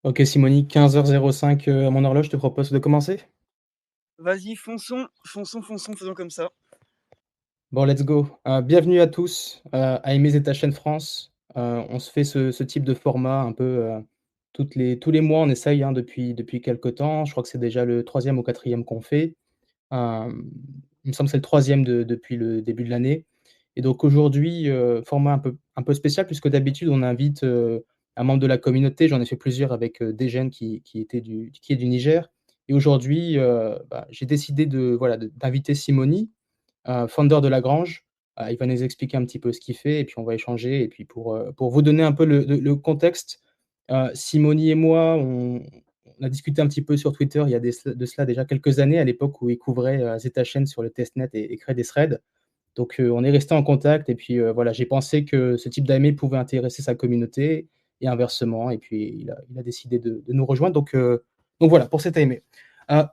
Ok Simoni, 15h05 à mon horloge, je te propose de commencer. Vas-y, fonçons, fonçons, fonçons, faisons comme ça. Bon, let's go. Bienvenue à tous à Aimer ta chaîne France. On se fait ce type de format un peu tous les mois, on essaye depuis quelques temps. Je crois que c'est déjà le troisième ou quatrième qu'on fait. Euh, il me semble que c'est le troisième depuis le début de l'année. Et donc aujourd'hui, format un peu spécial, puisque d'habitude, on invite un membre de la communauté. J'en ai fait plusieurs avec Degen qui est du Niger. Et aujourd'hui, j'ai décidé d'inviter Simoni, founder de Lagrange. Il va nous expliquer un petit peu ce qu'il fait et puis on va échanger. Et puis pour vous donner un peu le contexte, Simoni et moi, on a discuté un petit peu sur Twitter il y a de cela déjà quelques années, à l'époque où il couvrait ZetaChain sur le testnet et créait des threads. Donc, on est resté en contact et puis, voilà, j'ai pensé que ce type d'AME pouvait intéresser sa communauté et inversement et puis il a décidé de nous rejoindre donc voilà pour cet AME. Heu,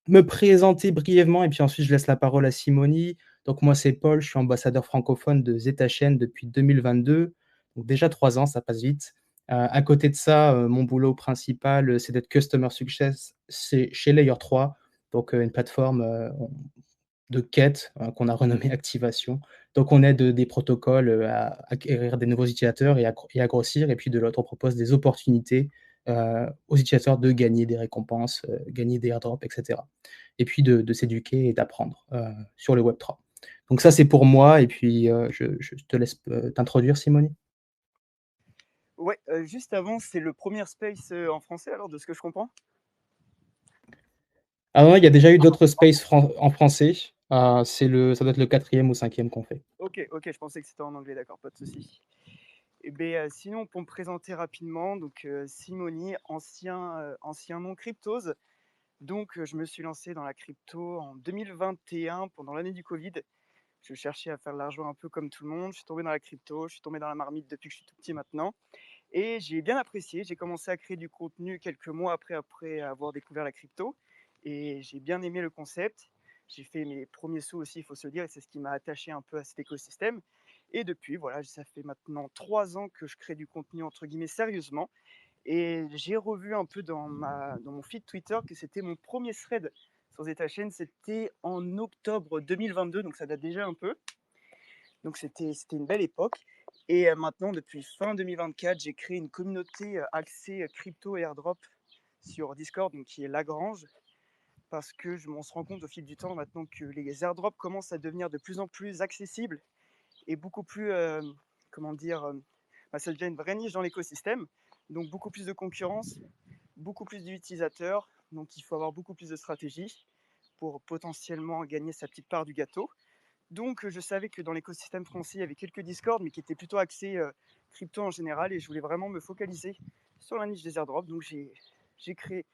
Me présenter brièvement et puis ensuite je laisse la parole à Simoni. Donc moi, c'est Paul, je suis ambassadeur francophone de ZetaChain depuis 2022, donc déjà 3 ans, ça passe vite. À côté de ça, mon boulot principal, c'est d'être customer success c'est chez Layer 3, donc une plateforme, de quête, qu'on a renommée Activation. Donc on aide, des protocoles, à acquérir des nouveaux utilisateurs et à grossir et puis de l'autre, on propose des opportunités, aux utilisateurs de gagner des récompenses, gagner des airdrops et cetera. Et puis de s'éduquer et d'apprendre, sur le Web3. Donc ça, c'est pour moi et puis, je te laisse, t'introduire Simone. Ouais, juste avant, c'est le premier space en français, alors, de ce que je comprends. Ah non, il y a déjà eu d'autres spaces en français, ça doit être le quatrième ou cinquième qu'on fait. Ok, ok, je pensais que c'était en anglais, d'accord, pas de souci. Et ben, sinon, pour me présenter rapidement, donc Simoni, ancien nom Cryptose. Donc, je me suis lancé dans la crypto en 2021, pendant l'année du Covid. Je cherchais à faire de l'argent un peu comme tout le monde. Je suis tombé dans la crypto, je suis tombé dans la marmite depuis que je suis tout petit maintenant. Et j'ai bien apprécié. J'ai commencé à créer du contenu quelques mois après avoir découvert la crypto. Et j'ai bien aimé le concept. J'ai fait mes premiers sous aussi, il faut se le dire, et c'est ce qui m'a attaché un peu à cet écosystème. Et depuis, voilà, ça fait maintenant 3 ans que je crée du contenu entre guillemets sérieusement. Et j'ai revu un peu dans mon feed Twitter que c'était mon premier thread sur ZetaChain. C'était en octobre 2022, donc ça date déjà un peu. Donc c'était une belle époque. Et maintenant, depuis fin 2024, j'ai créé une communauté axée crypto et airdrop sur Discord, donc qui est Lagrange, parce que on se rend compte au fil du temps maintenant que les airdrops commencent à devenir de plus en plus accessibles et beaucoup plus, comment dire, ça devient une vraie niche dans l'écosystème. Donc beaucoup plus de concurrence, beaucoup plus d'utilisateurs, donc il faut avoir beaucoup plus de stratégie pour potentiellement gagner sa petite part du gâteau. Donc, je savais que dans l'écosystème français, il y avait quelques Discord, mais qui étaient plutôt axés crypto en général. Et je voulais vraiment me focaliser sur la niche des airdrops. Donc, j'ai créé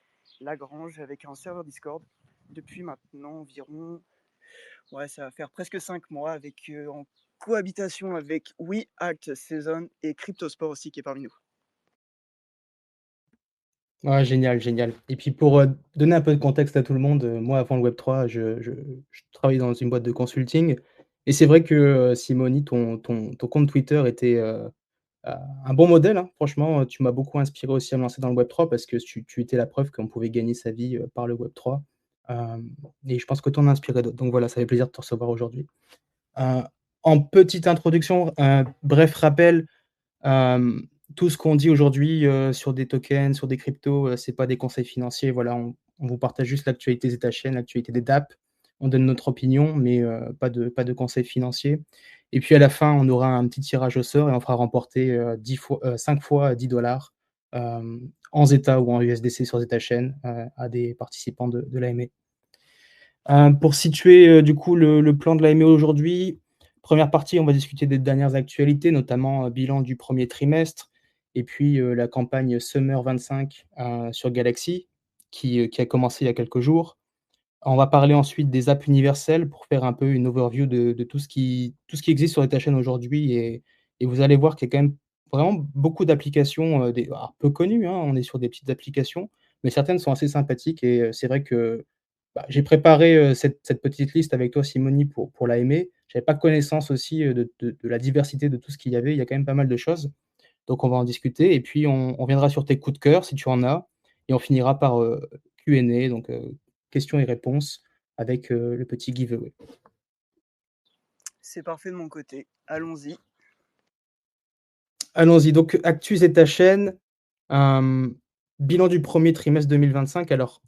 Lagrange avec un serveur Discord depuis maintenant environ, ouais, ça va faire presque 5 mois, avec en cohabitation avec WeAct Season et CryptoSport aussi qui est parmi nous. Ah génial, génial. Et puis pour, donner un peu de contexte à tout le monde, moi avant le Web3, je travaillais dans une boîte de consulting et c'est vrai que, Simoni, ton compte Twitter était, un bon modèle, hein. Franchement, tu m'as beaucoup inspiré aussi à me lancer dans le Web3 parce que tu étais la preuve qu'on pouvait gagner sa vie, par le Web3, et je pense que tu en as inspiré d'autres. Donc voilà, ça fait plaisir de te recevoir aujourd'hui. Heu, En petite introduction, bref rappel. Hem, Tout ce qu'on dit aujourd'hui, sur des tokens, sur des cryptos, c'est pas des conseils financiers. Voilà, on vous partage juste l'actualité ZetaChain, l'actualité des DApp. On donne notre opinion, mais pas de conseils financiers. Et puis à la fin, on aura un petit tirage au sort et on fera remporter, 10 fois 5 fois 10 en Zeta ou en USDC sur ZetaChain, à des participants de l'AME. Pour situer, du coup, le plan de l'AME aujourd'hui, première partie, on va discuter des dernières actualités, notamment, bilan du premier trimestre et puis, la campagne Summer 25, sur Galaxy qui a commencé il y a quelques jours. On va parler ensuite des apps universelles pour faire un peu une overview de tout ce qui existe sur ta chaîne aujourd'hui et vous allez voir qu'il y a quand même vraiment beaucoup d'applications, des alors peu connues, hein, on est sur des petites applications, mais certaines sont assez sympathiques et c'est vrai que, j'ai préparé, cette petite liste avec toi Simoni pour la l'AME. J'avais pas connaissance aussi, de la diversité de tout ce qu'il y avait. Il y a quand même pas mal de choses, donc on va en discuter et puis on viendra sur tes coups de cœur si tu en as et on finira par, Q&A, donc questions et réponses avec, le petit giveaway. C'est parfait de mon côté. Allons-y. Allons-y, donc actu Zeta chaîne, hem, bilan du premier trimestre 2025. Alors,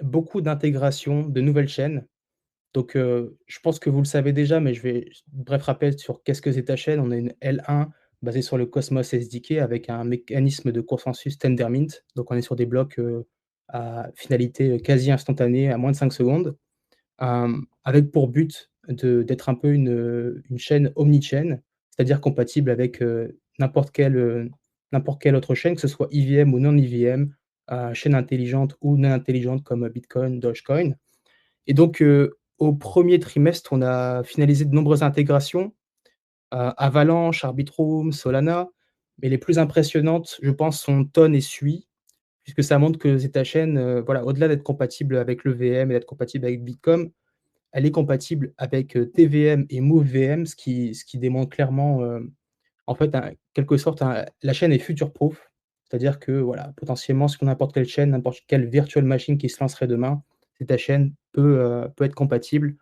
beaucoup d'intégration de nouvelles chaînes. Donc, je pense que vous le savez déjà, mais je vais bref rappel sur qu'est-ce que Zeta chaîne. On a une L1 basée sur le Cosmos SDK avec un mécanisme de consensus Tendermint. Donc on est sur des blocs, à finalité, quasi instantanée, à moins de 5 secondes. Avec pour but d'être un peu une chaîne omni-chain, c'est-à-dire compatible avec, n'importe quelle autre chaîne, que ce soit EVM ou non EVM, chaîne intelligente ou non intelligente comme, Bitcoin, Dogecoin. Et donc, au premier trimestre, on a finalisé de nombreuses intégrations, Avalanche, Arbitrum, Solana, mais les plus impressionnantes, je pense, sont Ton et Sui, puisque ça montre que Zetachain, voilà, au-delà d'être compatible avec l'EVM et d'être compatible avec Bitcoin, elle est compatible avec, TVM et MoveVM, ce qui démontre clairement, en fait, quelque sorte, la chaîne est future proof. C'est-à-dire que, voilà, potentiellement, sur n'importe quelle chaîne, n'importe quelle virtual machine qui se lancerait demain, ta chaîne peut être compatible.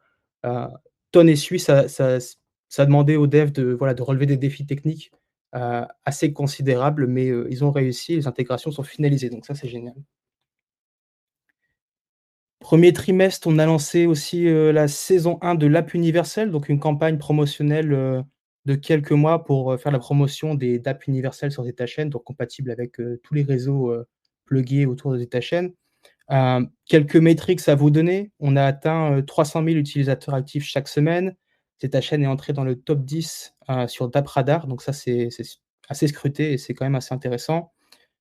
Heu, Ton et Sui, ça a demandé aux devs de, voilà, de relever des défis techniques, assez considérables, mais, ils ont réussi, les intégrations sont finalisées, donc ça, c'est génial. Premier trimestre, on a lancé aussi, la saison 1 de l'app universelle, donc une campagne promotionnelle, de quelques mois pour, faire la promotion des d'apps universelles sur DataChain, donc compatible avec, tous les réseaux, plugués autour de DataChain. Quelques métriques à vous donner, on a atteint, 300 000 utilisateurs actifs chaque semaine. DataChain est entré dans le top 10, sur DappRadar, donc ça c'est assez scruté et c'est quand même assez intéressant.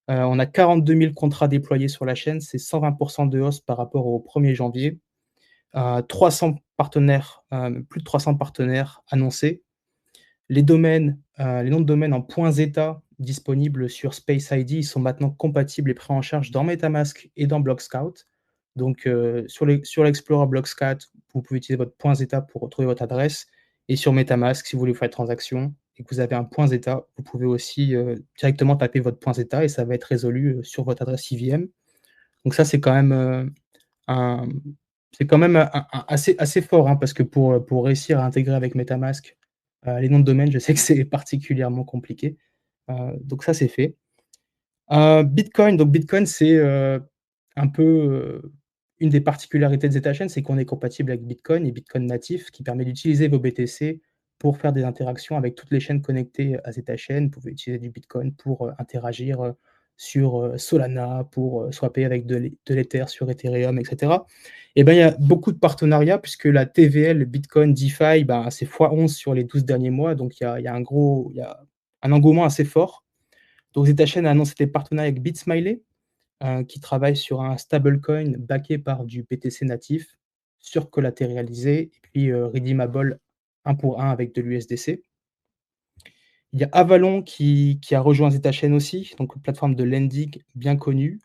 On a 42 000 contrats déployés sur la chaîne, c'est 120 de hausse par rapport au 1er janvier. 300 partenaires, plus de 300 partenaires annoncés. Les noms de domaines en .zeta disponibles sur Space ID, ils sont maintenant compatibles et pris en charge dans MetaMask et dans Blockscout. Donc, sur l'Explorer Blockscout, vous pouvez utiliser votre .zeta pour retrouver votre adresse, et sur MetaMask, si vous voulez faire une transaction et que vous avez un .zeta, vous pouvez aussi, directement taper votre .zeta et ça va être résolu, sur votre adresse IVM. Donc ça, un c'est quand même un assez fort, hein, parce que pour réussir à intégrer avec MetaMask, les noms de domaine, je sais que c'est particulièrement compliqué. Donc ça, c'est fait. Bitcoin, donc Bitcoin, c'est, un peu, une des particularités de ZetaChain, c'est qu'on est compatible avec Bitcoin et Bitcoin natif, qui permet d'utiliser vos BTC pour faire des interactions avec toutes les chaînes connectées à ZetaChain. Vous pouvez utiliser du Bitcoin pour, interagir, sur, Solana, pour, swapper avec de l'Ether sur Ethereum, et cetera. Et ben, il y a beaucoup de partenariats puisque la TVL Bitcoin DeFi, ben, c'est x11 sur les 12 derniers mois, donc il y a un engouement assez fort. Donc ZetaChain a annoncé des partenariats avec BitSmiley, qui travaille sur un stablecoin backé par du BTC natif, surcollatéralisé et puis, redeemable 1 pour 1 avec de l'USDC. Il y a Avalon qui a rejoint ZetaChain aussi, donc une plateforme de lending bien connue.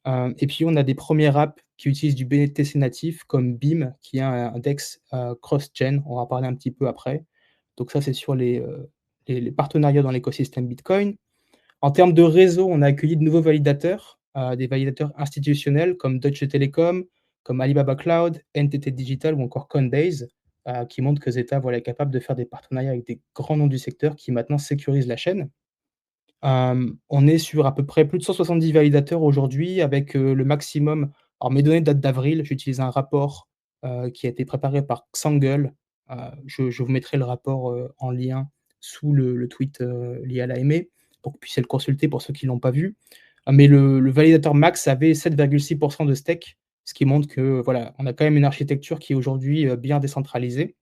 Et puis on a des premières apps qui utilisent du BTC natif comme Beam qui a un DEX, cross-chain, on va en parler un petit peu après. Donc ça, c'est sur les partenariats dans l'écosystème Bitcoin. En termes de réseau, on a accueilli de nouveaux validateurs, des validateurs institutionnels comme Deutsche Telekom, comme Alibaba Cloud, NTT Digital ou encore Coinbase, qui montrent que Zeta, voilà, est capable de faire des partenariats avec des grands noms du secteur qui maintenant sécurisent la chaîne. On est sur à peu près plus de 170 validateurs aujourd'hui avec, le maximum, alors mes données datent d'avril, j'utilise un rapport, qui a été préparé par Xangle. Je vous mettrai le rapport, en lien sous le tweet, lié à l'AME pour que vous puissiez le consulter pour ceux qui ne l'ont pas vu. Mais le validateur max avait 7,6 de stake, ce qui montre que, voilà, on a quand même une architecture qui est aujourd'hui, bien décentralisée.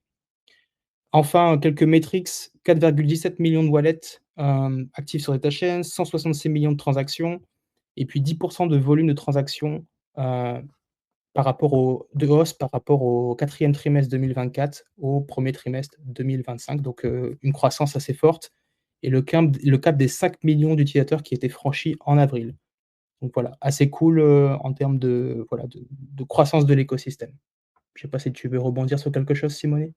Enfin, quelques métriques, 4,17 millions de wallets, actifs sur DataChain, 166 millions de transactions et puis 10 de volume de transactions, de hausse par rapport au 4e trimestre 2024 au 1er trimestre 2025. Donc, une croissance assez forte et le cap des 5 millions d'utilisateurs qui était franchi en avril. Donc voilà, assez cool, en termes de, voilà, de croissance de l'écosystème. Je ne sais pas si tu veux rebondir sur quelque chose, Simone?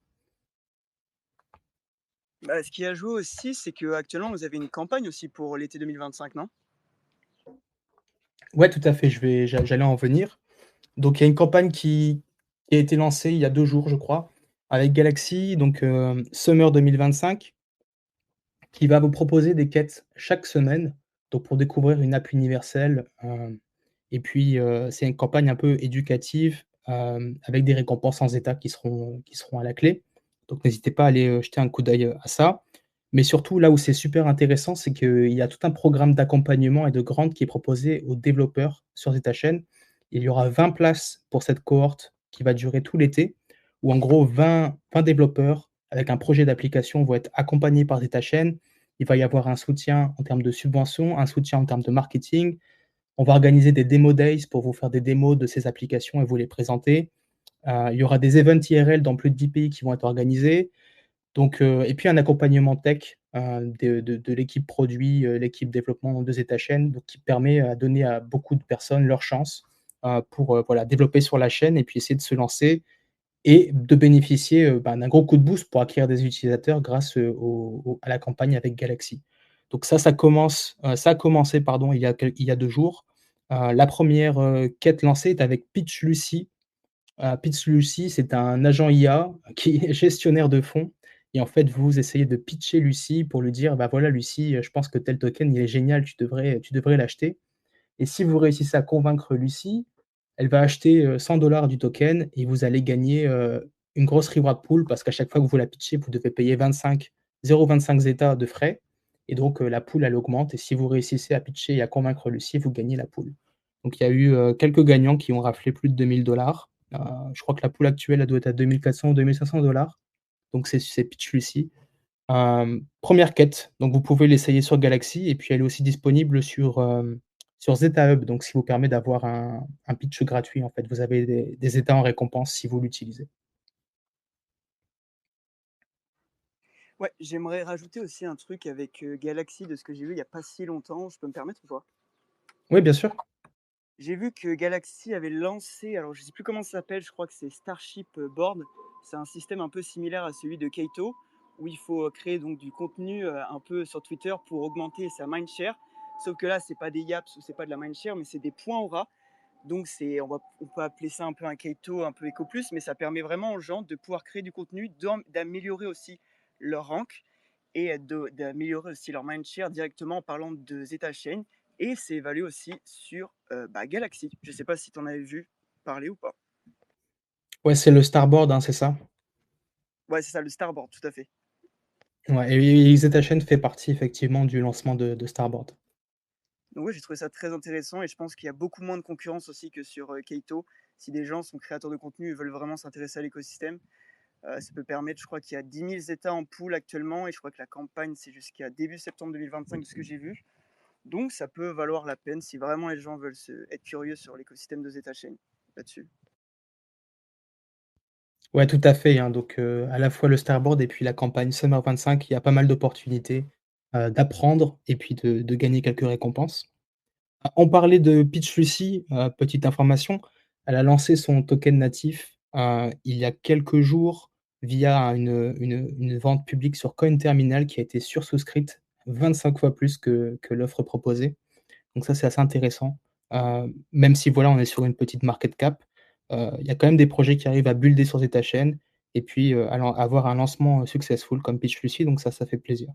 Bah, ce qui a joué aussi, c'est qu'actuellement, vous avez une campagne aussi pour l'été 2025, non? Ouais, tout à fait, j'allais en venir. Donc il y a une campagne qui a été lancée il y a 2 jours, je crois, avec Galaxy, donc Summer 2025, qui va vous proposer des quêtes chaque semaine, donc pour découvrir une app universelle, et puis, c'est une campagne un peu éducative, avec des récompenses en Zeta qui seront à la clé. Donc n'hésitez pas à aller, jeter un coup d'œil, à ça. Mais surtout, là où c'est super intéressant, c'est qu'il y a tout un programme d'accompagnement et de grant qui est proposé aux développeurs sur ZetaChain. Il y aura 20 places pour cette cohorte qui va durer tout l'été, où en gros 20 développeurs avec un projet d'application vont être accompagnés par ZetaChain. Il va y avoir un soutien en termes de subventions, un soutien en termes de marketing. On va organiser des demo days pour vous faire des démos de ces applications et vous les présenter. Il y aura des events IRL dans plus de 10 pays qui vont être organisés. Donc, et puis un accompagnement tech, de l'équipe produit, l'équipe développement de ZetaChain, donc qui permet à donner à beaucoup de personnes leur chance, pour, voilà, développer sur la chaîne et puis essayer de se lancer et de bénéficier, d'un gros coup de boost pour acquérir des utilisateurs grâce, à la campagne avec Galaxy. Donc ça a commencé, pardon, il y a 2 jours. La première quête lancée est avec Pitch Lucy. Pitch Lucy, c'est un agent IA qui est gestionnaire de fonds et en fait, vous essayez de pitcher Lucy pour lui dire: «Bah, voilà Lucy, je pense que tel token, il est génial, tu devrais l'acheter». Et si vous réussissez à convaincre Lucie, elle va acheter, 100 du token et vous allez gagner, une grosse reward pool parce qu'à chaque fois que vous la pitchez, vous devez payer 0,25 Zeta de frais et donc la pool, elle augmente et si vous réussissez à pitcher et à convaincre Lucie, vous gagnez la pool. Donc il y a eu, quelques gagnants qui ont raflé plus de 2 000 je crois que la pool actuelle, elle doit être à 2 400 ou 2 500. Donc c'est Pitch Lucy. 1 quête, donc vous pouvez l'essayer sur Galaxy et puis elle est aussi disponible sur Zeta Hub, donc ce qui vous permet d'avoir un pitch gratuit en fait. Vous avez des Zeta en récompense si vous l'utilisez. Ouais, j'aimerais rajouter aussi un truc avec, Galaxy de ce que j'ai vu il y a pas si longtemps, je peux me permettre ou pas? Oui, bien sûr. J'ai vu que Galaxy avait lancé, alors je sais plus comment ça s'appelle, je crois que c'est Starship Board. C'est un système un peu similaire à celui de Kaito, où il faut créer donc du contenu un peu sur Twitter pour augmenter sa mindshare. Sauf que là, c'est pas des yaps ou c'est pas de la mindshare, mais c'est des points aura. Donc on peut appeler ça un peu un Kaito, un peu Eco Plus, mais ça permet vraiment aux gens de pouvoir créer du contenu, d'améliorer aussi leur rank et d'améliorer aussi leur mindshare directement en parlant de Zeta Chain. Et c'est évalué aussi sur Galaxy. Je sais pas si tu en avais vu parler ou pas. Ouais, c'est le Starboard, hein, c'est ça? Ouais, c'est ça, le Starboard, tout à fait. Ouais et ZetaChain fait partie effectivement du lancement de Starboard. Donc oui, j'ai trouvé ça très intéressant et je pense qu'il y a beaucoup moins de concurrence aussi que sur Kaito. Si des gens sont créateurs de contenu et veulent vraiment s'intéresser à l'écosystème, ça peut permettre, je crois qu'il y a 10 000 Zeta en pool actuellement et je crois que la campagne c'est jusqu'à début septembre 2025 de ce que j'ai vu. Donc ça peut valoir la peine si vraiment les gens veulent être curieux sur l'écosystème de Zeta Chain là-dessus. Ouais, tout à fait, hein, donc à la fois le Starboard et puis la campagne Summer 25, il y a pas mal d'opportunités, d'apprendre et puis de gagner quelques récompenses. On parlait de Pitch Lucy, petite information, elle a lancé son token natif, il y a quelques jours via une vente publique sur CoinTerminal qui a été sursouscrite 25 fois plus que l'offre proposée. Donc ça, c'est assez intéressant. Même si voilà, on est sur une petite market cap, il y a quand même des projets qui arrivent à builder sur ZetaChain et puis, avoir un lancement, successful comme Pitch Lucy, donc ça fait plaisir.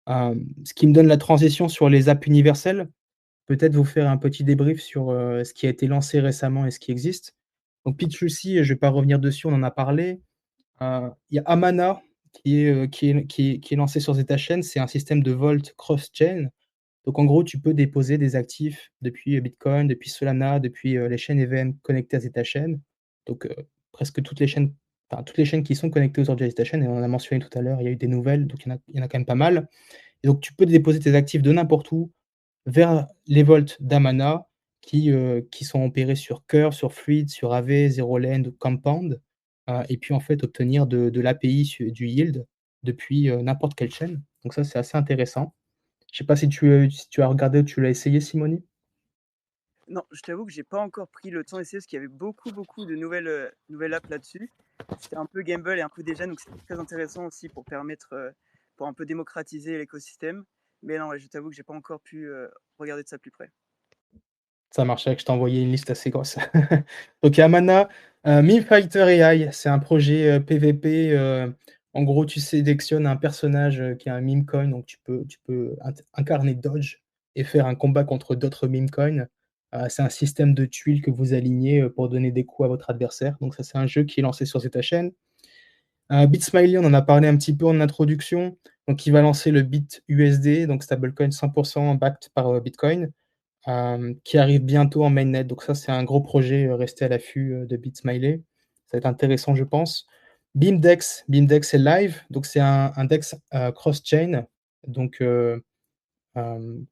Ce qui me donne la transition sur les apps universelles. Peut-être vous faire un petit débrief sur, ce qui a été lancé récemment et ce qui existe. Donc Pitch Lucy, je ne vais pas revenir dessus, on en a parlé. Il y a Amana qui est lancé sur ZetaChain, c'est un système de Vault cross-chain. Donc en gros, tu peux déposer des actifs depuis, Bitcoin, depuis Solana, depuis, les chaînes EVM connectées à ZetaChain. Donc, presque toutes les chaînes qui sont connectées aujourd'hui à ZetaChain et on en a mentionné tout à l'heure, il y a eu des nouvelles, donc il y en a quand même pas mal. Et donc tu peux déposer tes actifs de n'importe où vers les vaults d'Amana qui sont opérés sur Curve, sur Fluid, sur Aave, Zerolend, Compound, et puis en fait obtenir de l'API du yield depuis, n'importe quelle chaîne. Donc ça, c'est assez intéressant. Je sais pas si tu as regardé ou tu l'as essayé, Simoni? Non, je t'avoue que j'ai pas encore pris le temps d'essayer parce qu'il y avait beaucoup de nouvelles apps là-dessus. C'était un peu Gamble et un peu déjà, donc c'était très intéressant aussi pour permettre, pour un peu démocratiser l'écosystème. Mais non, ouais, je t'avoue que j'ai pas encore pu regarder de ça de plus près. Ça marchait que je t'ai envoyé une liste assez grosse. Donc il y a Mana, Meme Fighter AI, c'est un projet, PVP, en gros, tu sélectionnes un personnage, qui a un meme coin, donc tu peux incarner Dodge et faire un combat contre d'autres meme coins. C'est un système de tuiles que vous alignez, pour donner des coups à votre adversaire. Donc ça, c'est un jeu qui est lancé sur Zeta chaîne. Bitsmiley, on en a parlé un petit peu en introduction, donc il va lancer le Bit USD, donc stablecoin 100 backed par, Bitcoin, qui arrive bientôt en mainnet. Donc ça, c'est un gros projet, restez à l'affût, de Bitsmiley. Ça va être intéressant, je pense. BIMDEX est live, donc c'est un DEX, cross-chain, donc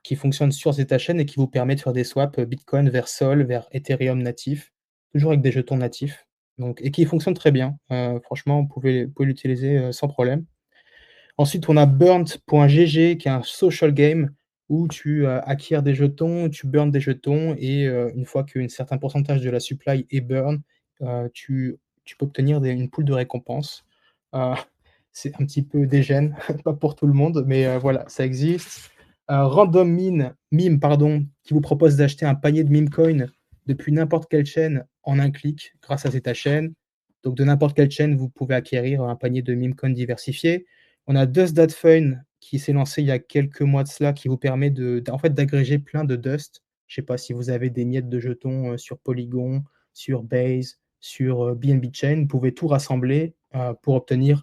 qui fonctionne sur Zetachain et qui vous permet de faire des swaps, Bitcoin vers Sol, vers Ethereum natif, toujours avec des jetons natifs, donc et qui fonctionne très bien. Franchement, vous pouvez l'utiliser, sans problème. Ensuite, on a Burnt.gg qui est un social game où tu, acquiers des jetons, tu burns des jetons et une fois qu'un certain pourcentage de la supply est burn, tu peux obtenir une pool de récompenses. Heu, c'est un petit peu dégène, pas pour tout le monde, mais voilà, ça existe. Random Meme, pardon, qui vous propose d'acheter un panier de meme coins depuis n'importe quelle chaîne en un clic grâce à Zeta chaîne. Donc de n'importe quelle chaîne, vous pouvez acquérir un panier de meme coins diversifiés. On a Dust.Fun qui s'est lancé il y a quelques mois de cela, qui vous permet en fait, d'agréger plein de dust. Je sais pas si vous avez des miettes de jetons, sur Polygon, sur Base, sur, BNB Chain, vous pouvez tout rassembler, pour obtenir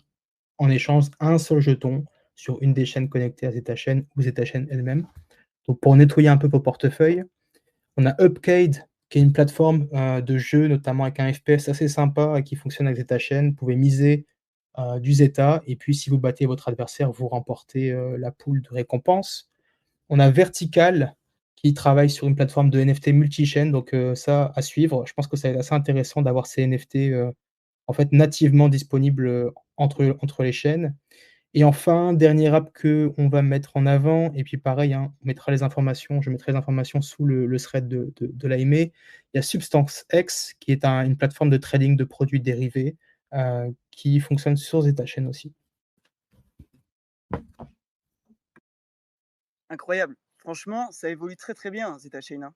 en échange un seul jeton sur une des chaînes connectées à Zetachain ou Zetachain elle-même. Donc pour nettoyer un peu vos portefeuilles. On a Upcade qui est une plateforme, de jeu, notamment avec un FPS assez sympa et qui fonctionne avec Zetachain. Vous pouvez miser, du Zeta et puis si vous battez votre adversaire, vous remportez, la pool de récompenses. On a Vertical qui travaille sur une plateforme de NFT multi-chaîne, donc ça à suivre. Je pense que ça va être assez intéressant d'avoir ces NFT, en fait nativement disponibles, entre les chaînes. Et enfin, dernière app qu'on va mettre en avant et puis pareil, hein, je mettrai les informations sous le thread de l'AME. Il y a Substance X qui est une plateforme de trading de produits dérivés, qui fonctionne sur Zetachain aussi. Incroyable. Franchement, ça évolue très très bien, Zetachain, hein.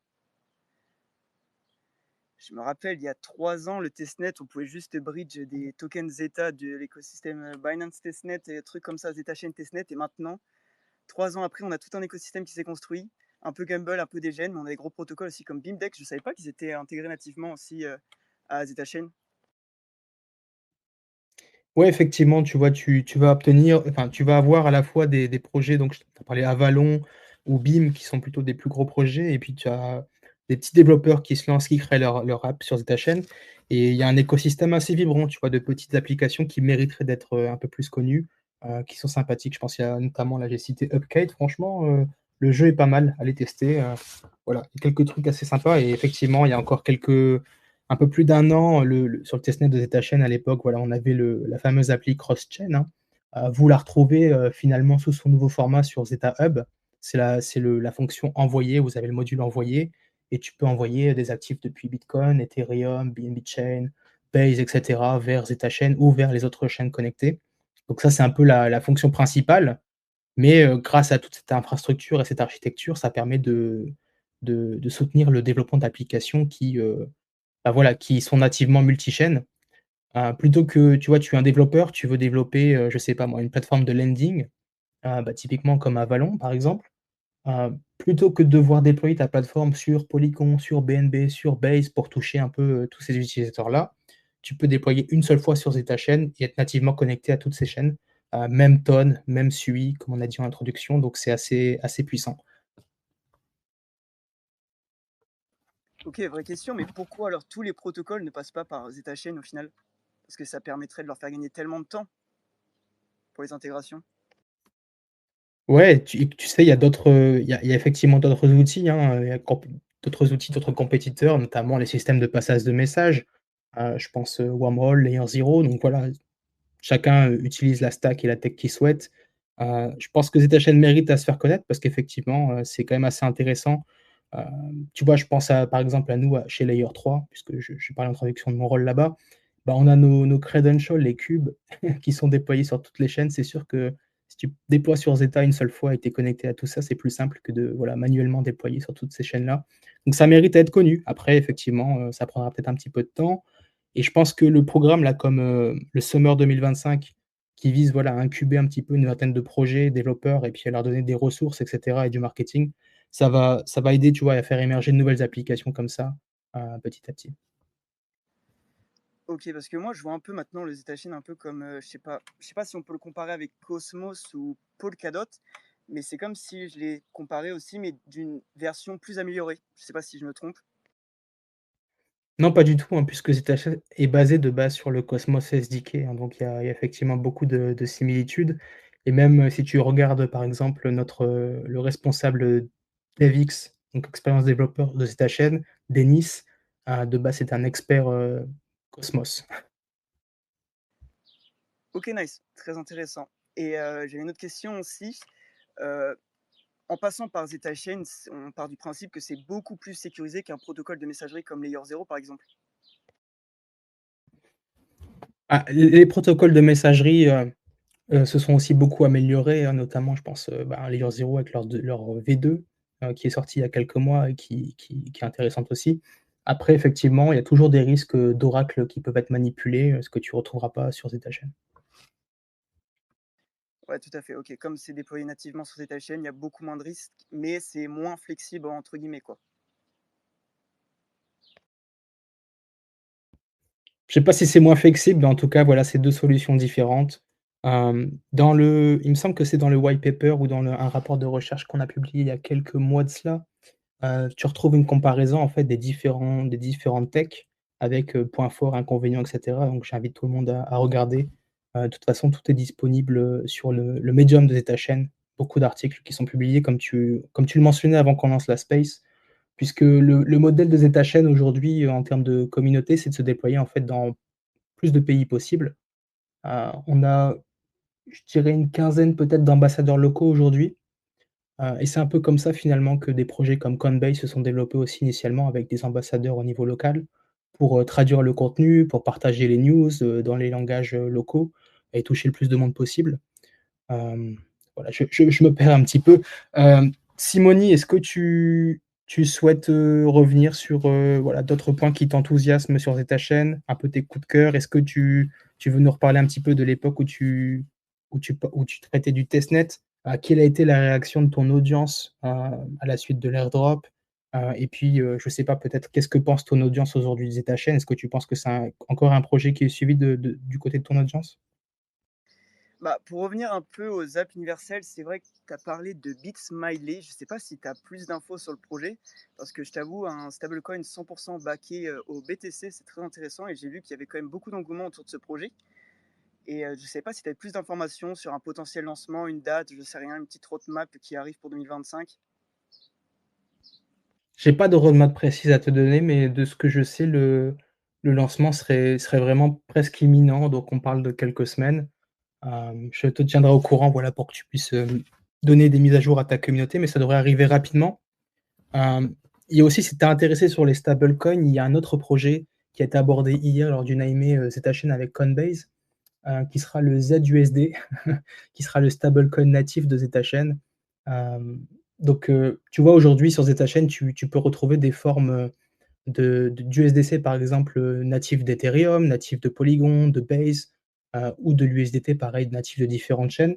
Je me rappelle, il y a 3 ans, le testnet, on pouvait juste bridge des tokens Zeta de l'écosystème Binance Testnet et des trucs comme ça, Zetachain Testnet. Et maintenant, 3 ans après, on a tout un écosystème qui s'est construit, un peu Gamble, un peu Degen, mais on a des gros protocoles aussi comme Beamdex. Je savais pas qu'ils étaient intégrés nativement aussi à Zetachain. Ouais, effectivement, tu vois, tu vas obtenir enfin, tu vas avoir à la fois des projets, donc je tu as parlé Avalon ou Beam qui sont plutôt des plus gros projets et puis tu as des petits développeurs qui se lancent, qui créent leur app sur ZetaChain et il y a un écosystème assez vibrant, tu vois, de petites applications qui mériteraient d'être, un peu plus connues, qui sont sympathiques. Je pense qu'il y a notamment, là, j'ai cité Upcade, franchement, le jeu est pas mal, allez tester, voilà, quelques trucs assez sympas et effectivement, il y a encore un peu plus d'un an, sur le testnet de ZetaChain à l'époque, voilà, on avait la fameuse appli cross-chain, hein. Vous la retrouvez, finalement sous son nouveau format sur Zeta Hub. C'est la fonction envoyer, vous avez le module envoyer et tu peux envoyer des actifs depuis Bitcoin, Ethereum, BNB Chain, Base et cetera vers ZetaChain ou vers les autres chaînes connectées. Donc ça, c'est un peu la fonction principale, mais grâce à toute cette infrastructure et cette architecture, ça permet de soutenir le développement d'applications qui, bah, voilà, qui sont nativement multi-chaînes. Plutôt que, tu vois, tu es un développeur, tu veux développer, je sais pas moi, une plateforme de lending, bah, typiquement comme Avalon, par exemple. Plutôt que de devoir déployer ta plateforme sur Polygon, sur BNB, sur Base pour toucher un peu, tous ces utilisateurs-là, tu peux déployer une seule fois sur ta chaîne et être nativement connecté à toutes ces chaînes. Même tonne, même SUI, comme on a dit en introduction, donc c'est assez puissant. Ok, vraie question, mais pourquoi alors tous les protocoles ne passent pas par Zetachain au final? Parce que ça permettrait de leur faire gagner tellement de temps pour les intégrations. Ouais, tu sais, il y a d'autres, il y a effectivement d'autres outils, hein, il y a d'autres outils, d'autres compétiteurs, notamment les systèmes de passage de messages. Je pense, Wormhole, Layer Zero, donc voilà, chacun, utilise la stack et la tech qu'il souhaite. Je pense que ZetaChain mérite à se faire connaître parce qu'effectivement, c'est quand même assez intéressant. Tu vois, je pense par exemple à nous, chez Layer 3 puisque je parle en traduction de mon rôle là-bas. Bah, on a nos credentials, les cubes qui sont déployés sur toutes les chaînes. C'est sûr que si tu déploies sur Zeta une seule fois et tu es connecté à tout ça, c'est plus simple que de, voilà, manuellement déployer sur toutes ces chaînes-là. Donc ça mérite à être connu. Après effectivement, ça prendra peut-être un petit peu de temps et je pense que le programme là comme, le Summer 2025 qui vise voilà à incuber un petit peu une vingtaine de projets, développeurs et puis à leur donner des ressources et cetera et du marketing, ça va aider, tu vois, à faire émerger de nouvelles applications comme ça, petit à petit. OK, parce que moi, je vois un peu maintenant le Zetachain un peu comme, je sais pas si on peut le comparer avec Cosmos ou Polkadot, mais c'est comme si je les comparais aussi, mais d'une version plus améliorée. Je sais pas si je me trompe? Non, pas du tout, hein, puisque ZTH est basé de base sur le Cosmos SDK, hein, donc il y a effectivement beaucoup de similitudes et même, si tu regardes, par exemple, le responsable, DevX, donc expérience développeur de ZTHN, Denis, de base, c'est un expert, Cosmos. OK, nice, très intéressant et j'avais une autre question aussi, heu, en passant par Zetachain, on part du principe que c'est beaucoup plus sécurisé qu'un protocole de messagerie comme Layer0 par exemple? Ah, les protocoles de messagerie, se sont aussi beaucoup améliorés, hein, notamment je pense, à Layer 0 avec leur V2, qui est sorti il y a quelques mois et qui est intéressante aussi. Après effectivement, il y a toujours des risques, d'oracle qui peuvent être manipulés, ce que tu retrouveras pas sur ZetaChain. Ouais, tout à fait, OK. Comme c'est déployé nativement sur Zetachain, il y a beaucoup moins de risques, mais c'est «moins flexible» entre guillemets, quoi. Je sais pas si c'est moins flexible, mais en tout cas voilà, c'est 2 solutions différentes. Il me semble que c'est dans le white paper ou dans un rapport de recherche qu'on a publié il y a quelques mois de cela. Tu retrouves une comparaison en fait des différentes techs avec, points forts, inconvénients et cetera, donc j'invite tout le monde à regarder. De toute façon, tout est disponible, sur le Medium de ta chaîne. Beaucoup d'articles qui sont publiés comme tu le mentionnais avant qu'on lance la space, puisque le modèle de ZetaChain aujourd'hui, en termes de communauté, c'est de se déployer en fait dans plus de pays possibles. On a, je dirais une quinzaine peut-être d'ambassadeurs locaux aujourd'hui. Et c'est un peu comme ça finalement que des projets comme Coinbase se sont développés aussi initialement avec des ambassadeurs au niveau local pour, traduire le contenu, pour partager les news, dans les langages, locaux et toucher le plus de monde possible. Hem, voilà, je me perds un petit peu. Simony, est-ce que tu souhaites, revenir sur, voilà, d'autres points qui t'enthousiasment sur ta chaîne, un peu tes coups de cœur? Est-ce que tu veux nous reparler un petit peu de l'époque où tu traitais du testnet? Quelle a été la réaction de ton audience, à la suite de l'airdrop? Et puis, je sais pas, peut-être qu'est-ce que pense ton audience aujourd'hui de ta chaîne? Est-ce que tu penses que c'est encore un projet qui est suivi du côté de ton audience? Bah, pour revenir un peu aux apps universelles, c'est vrai que tu as parlé de Bitsmiley. Je sais pas si tu as plus d'infos sur le projet, parce que je t'avoue, un stablecoin 100% backé au BTC, c'est très intéressant et j'ai vu qu'il y avait quand même beaucoup d'engouement autour de ce projet. Et je sais pas si tu as plus d'informations sur un potentiel lancement, une date, je sais rien, une petite roadmap qui arrive pour 2025. J'ai pas de roadmap précise à te donner, mais de ce que je sais, le lancement serait vraiment presque imminent, donc on parle de quelques semaines. Je te tiendrai au courant, voilà, pour que tu puisses, donner des mises à jour à ta communauté, mais ça devrait arriver rapidement. Hem, il y a aussi, si tu es intéressé sur les stablecoins, il y a un autre projet qui a été abordé hier lors d'une AMA, Zetachain avec Coinbase, qui sera le ZUSD, qui sera le stablecoin natif de Zetachain. Hem, donc, tu vois, aujourd'hui sur Zetachain, tu peux retrouver des formes, d'USDC par exemple, natif d'Ethereum, natif de Polygon, de Base, ou de l'USDT pareil natif de différentes chaînes.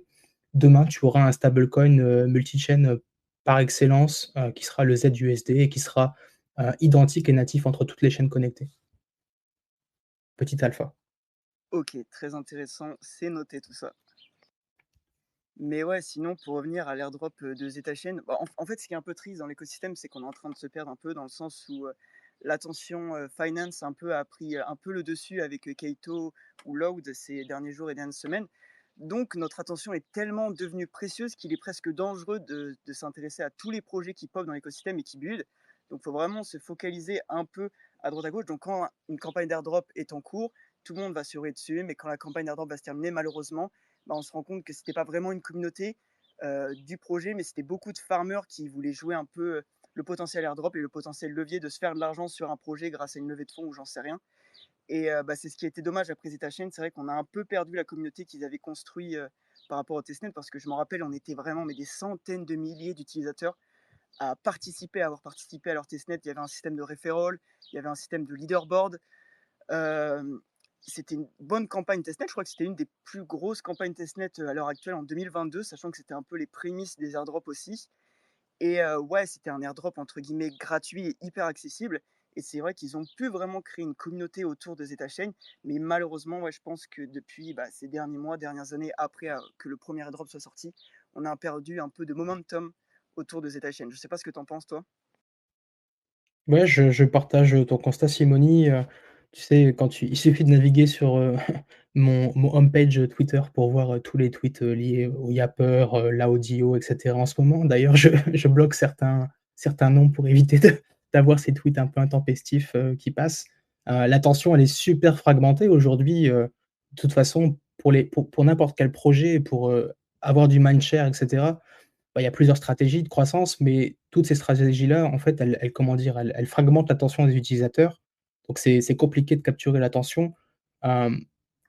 Demain, tu auras un stablecoin, multi-chain, par excellence, qui sera le ZUSD et qui sera, identique et natif entre toutes les chaînes connectées. Petit alpha. Ok, très intéressant, c'est noté tout ça. Mais ouais, sinon, pour revenir à l'airdrop de Zetachain, bah, en fait, ce qui est un peu triste dans l'écosystème, c'est qu'on est en train de se perdre un peu dans le sens où l'attention finance un peu a pris un peu le dessus avec Kaito ou Loud ces derniers jours et dernières semaines. Donc, notre attention est tellement devenue précieuse qu'il est presque dangereux de s'intéresser à tous les projets qui pop dans l'écosystème et qui build. Donc, il faut vraiment se focaliser un peu à droite à gauche. Donc, quand une campagne d'airdrop est en cours, tout le monde va se ruer dessus. Mais quand la campagne d'airdrop va se terminer, malheureusement, bah, on se rend compte que c'était pas vraiment une communauté du projet, mais c'était beaucoup de farmers qui voulaient jouer un peu le potentiel airdrop et le potentiel levier de se faire de l'argent sur un projet grâce à une levée de fonds ou j'en sais rien. Et bah, c'est ce qui a été dommage après Zetachain. C'est vrai qu'on a un peu perdu la communauté qu'ils avaient construit par rapport au testnet parce que je me rappelle, on était vraiment mais des centaines de milliers d'utilisateurs avoir participé à leur testnet. Il y avait un système de referral, il y avait un système de leaderboard. Euh, C'était une bonne campagne testnet. Je crois que c'était une des plus grosses campagnes testnet à l'heure actuelle en 2022, sachant que c'était un peu les prémices des airdrops aussi. Et ouais, c'était un airdrop entre guillemets «gratuit» et hyper accessible, et c'est vrai qu'ils ont pu vraiment créer une communauté autour de ZetaChain, mais malheureusement, ouais, je pense que depuis, ces derniers mois, dernières années, après, que le premier airdrop soit sorti, on a perdu un peu de momentum autour de ZetaChain. Je sais pas ce que tu en penses, toi? Ouais, je partage, ton constat Simoni, tu sais, il suffit de naviguer sur, mon homepage Twitter pour voir, tous les tweets, liés au Yapper, l'audio et cetera en ce moment. D'ailleurs, je bloque certains noms pour éviter d'avoir ces tweets un peu intempestifs, qui passent. L'attention, elle est super fragmentée aujourd'hui, de toute façon pour n'importe quel projet, pour, avoir du mindshare et cetera. Bah, il y a plusieurs stratégies de croissance, mais toutes ces stratégies-là, en fait, comment dire? Elles fragmentent l'attention des utilisateurs. Donc c'est compliqué de capturer l'attention. Hem,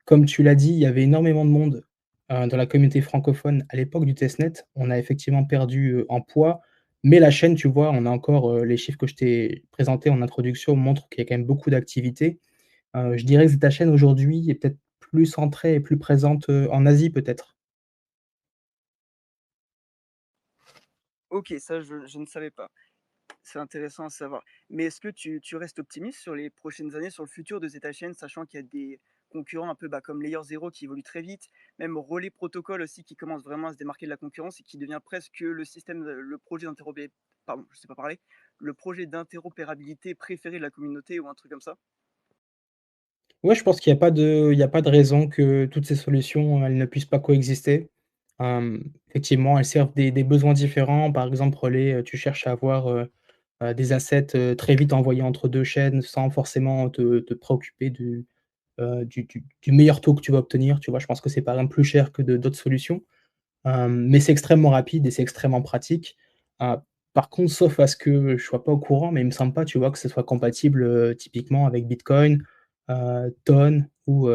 Comme tu l'as dit, il y avait énormément de monde, dans la communauté francophone à l'époque du testnet. On a effectivement perdu, en poids, mais la chaîne, tu vois, on a encore, les chiffres que je t'ai présentés en introduction montrent qu'il y a quand même beaucoup d'activité. Je dirais que ta chaîne aujourd'hui est peut-être plus centrée et plus présente, en Asie peut-être? OK, ça je ne savais pas. C'est intéressant à savoir. Mais est-ce que tu restes optimiste sur les prochaines années, sur le futur de ZetaChain, sachant qu'il y a des concurrents un peu comme Layer Zero qui évolue très vite, même Relay Protocol aussi qui commence vraiment à se démarquer de la concurrence et qui devient presque le système, le projet d'interopérabilité, pardon, je sais pas parler, le projet d'interopérabilité préféré de la communauté ou un truc comme ça? Ouais, je pense qu'il y a pas de raison que toutes ces solutions, elles ne puissent pas coexister. Effectivement, elles servent des besoins différents. Par exemple, Relais, tu cherches à avoir, des assets, très vite envoyés entre 2 chaînes sans forcément te préoccuper du meilleur taux que tu vas obtenir, tu vois? Je pense que c'est par exemple plus cher que d'autres solutions. Mais c'est extrêmement rapide et c'est extrêmement pratique. Heu, Par contre, sauf à ce que je sois pas au courant, mais il me semble pas, tu vois, que ce soit compatible, typiquement avec Bitcoin, Ton ou,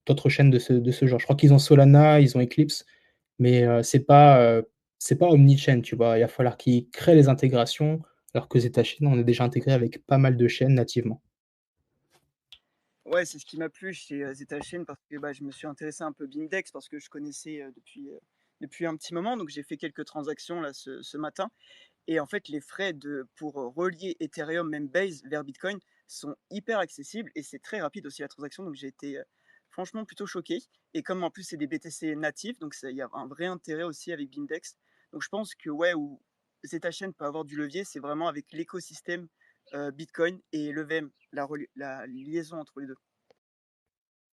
d'autres chaînes de ce genre. Je crois qu'ils ont Solana, ils ont Eclipse, mais, c'est pas omni-chain, tu vois? Il va falloir qu'ils créent les intégrations, alors que ZetaChain, on est déjà intégré avec pas mal de chaînes nativement. Ouais, c'est ce qui m'a plu chez ZetaChain parce que je me suis intéressé un peu Bindex parce que je connaissais depuis un petit moment, donc j'ai fait quelques transactions là ce matin. Et en fait, les frais pour relier Ethereum, même Base, vers Bitcoin sont hyper accessibles et c'est très rapide aussi la transaction. Donc j'ai été franchement plutôt choqué. Et comme en plus c'est des BTC natifs, donc il y a un vrai intérêt aussi avec Bindex. Donc je pense que ouais, où ZetaChain peut avoir du levier, c'est vraiment avec l'écosystème Bitcoin et le VM, la liaison entre les deux.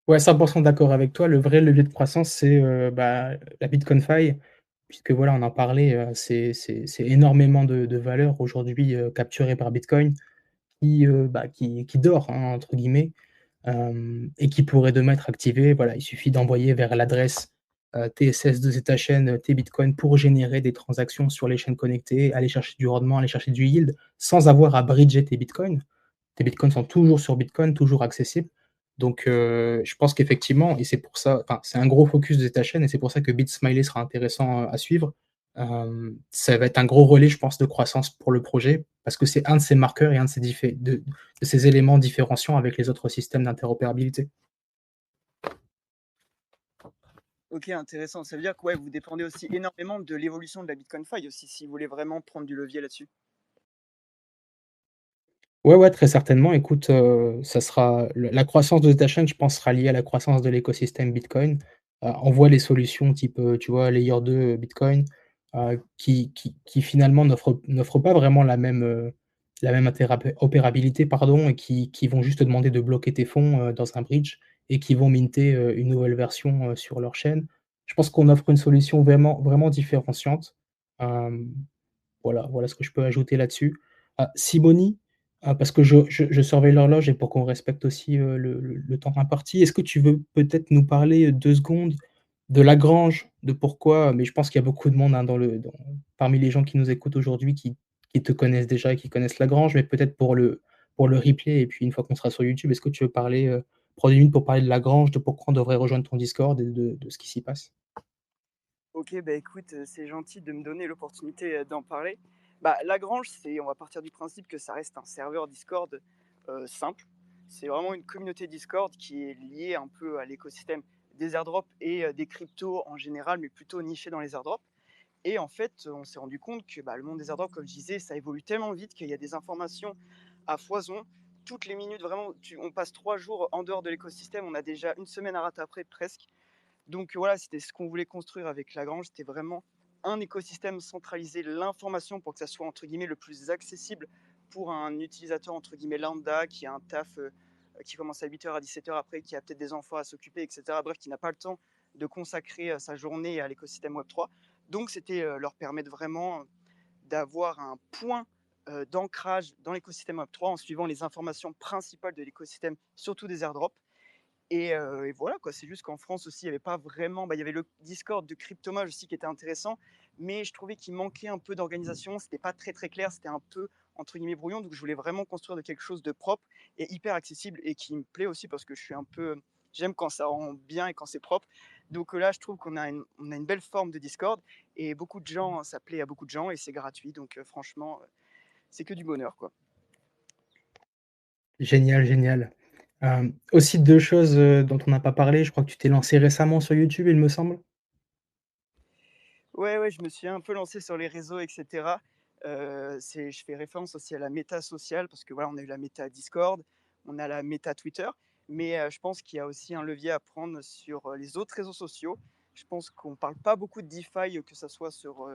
Ouais, 100 d'accord avec toi. Le vrai levier de croissance, c'est, la BitconFi, puisque voilà, on en parlait, c'est énormément de valeur aujourd'hui, capturée par Bitcoin qui «dort» hein, entre guillemets, et qui pourrait demain être activée. Voilà, il suffit d'envoyer vers l'adresse, TSS de ZetaChain, tes bitcoins pour générer des transactions sur les chaînes connectées, aller chercher du rendement, aller chercher du yield, sans avoir à bridger tes bitcoins. Tes bitcoins sont toujours sur Bitcoin, toujours accessibles. Donc, je pense qu'effectivement et c'est pour ça enfin, c'est un gros focus de ta chaîne et c'est pour ça que BitSmiley sera intéressant, à suivre. Ça va être un gros relais, je pense, de croissance pour le projet parce que c'est un de ces marqueurs et un de ces éléments différenciants avec les autres systèmes d'interopérabilité. Ok, intéressant. Ça veut dire que ouais, vous dépendez aussi énormément de l'évolution de la Bitcoin Fi aussi, si vous voulez vraiment prendre du levier là-dessus. Ouais, ouais, très certainement. Écoute, ça sera la croissance de ta chaîne, je pense, sera liée à la croissance de l'écosystème Bitcoin. On voit les solutions type, tu vois, Layer 2 Bitcoin, qui finalement n'offrent pas vraiment la même opérabilité, pardon, et qui vont juste te demander de bloquer tes fonds, dans un bridge et qui vont minter, une nouvelle version, sur leur chaîne. Je pense qu'on offre une solution vraiment différenciante. Hem voilà ce que je peux ajouter là-dessus. Simoni, parce que je surveille l'horloge et pour qu'on respecte aussi, le temps imparti. Est-ce que tu veux peut-être nous parler, 2 secondes de Lagrange, de pourquoi mais je pense qu'il y a beaucoup de monde, hein, parmi les gens qui nous écoutent aujourd'hui qui te connaissent déjà et qui connaissent Lagrange, mais peut-être pour le replay et puis une fois qu'on sera sur YouTube, est-ce que tu veux prendre 1 minute pour parler de Lagrange, de pourquoi on devrait rejoindre ton Discord et de ce qui s'y passe? Ok, écoute, c'est gentil de me donner l'opportunité d'en parler. Bah, Lagrange, on va partir du principe que ça reste un serveur Discord simple. C'est vraiment une communauté Discord qui est liée un peu à l'écosystème des airdrops et des cryptos en général, mais plutôt niché dans les airdrops. Et en fait, on s'est rendu compte que le monde des airdrops, comme je disais, ça évolue tellement vite qu'il y a des informations à foison. Toutes les minutes, vraiment, on passe 3 jours en dehors de l'écosystème, on a déjà une semaine à rattraper presque. Donc voilà, c'était ce qu'on voulait construire avec Lagrange, c'était vraiment un écosystème centralisé, l'information pour que ça soit entre guillemets le plus accessible pour un utilisateur entre guillemets lambda qui a un taf qui commence à 8h à 17h après, qui a peut-être des enfants à s'occuper, etc. Bref, qui n'a pas le temps de consacrer sa journée à l'écosystème Web3. Donc c'était leur permettre vraiment d'avoir un point d'ancrage dans l'écosystème Web3 en suivant les informations principales de l'écosystème, surtout des airdrops. Et voilà, quoi. C'est juste qu'en France aussi, il n'y avait pas vraiment. Bah, il y avait le Discord de Cryptomage aussi qui était intéressant, mais je trouvais qu'il manquait un peu d'organisation. C'était pas très très clair, c'était un peu entre guillemets brouillon. Donc je voulais vraiment construire de quelque chose de propre et hyper accessible et qui me plaît aussi parce que je suis un peu. J'aime quand ça rend bien et quand c'est propre. Donc là, je trouve on a une belle forme de Discord et beaucoup de gens, ça plaît à beaucoup de gens et c'est gratuit. Donc franchement, c'est que du bonheur, quoi. Génial, génial. Aussi 2 choses, dont on n'a pas parlé, je crois que tu t'es lancé récemment sur YouTube, il me semble? Ouais, ouais, je me suis un peu lancé sur les réseaux, et cetera. Je fais référence aussi à la méta sociale parce que voilà, on a eu la méta Discord, on a la méta Twitter, mais je pense qu'il y a aussi un levier à prendre sur les autres réseaux sociaux. Je pense qu'on parle pas beaucoup de DeFi, que ça soit sur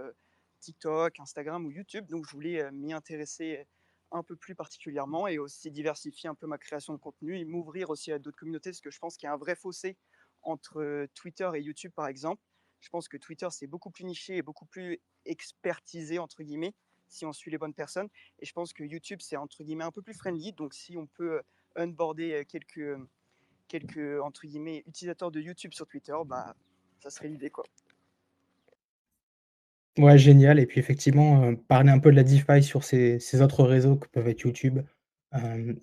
TikTok, Instagram ou YouTube, donc je voulais m'y intéresser un peu plus particulièrement et aussi diversifier un peu ma création de contenu et m'ouvrir aussi à d'autres communautés parce que je pense qu'il y a un vrai fossé entre Twitter et YouTube par exemple. Je pense que Twitter, c'est beaucoup plus niché et beaucoup plus expertisé, entre guillemets, si on suit les bonnes personnes. Et je pense que YouTube, c'est entre guillemets un peu plus friendly. Donc, si on peut onboarder quelques entre guillemets, utilisateurs de YouTube sur Twitter, bah, ça serait l'idée, quoi. Ouais, génial et puis effectivement, parler un peu de la DeFi sur ces autres réseaux que peuvent être YouTube,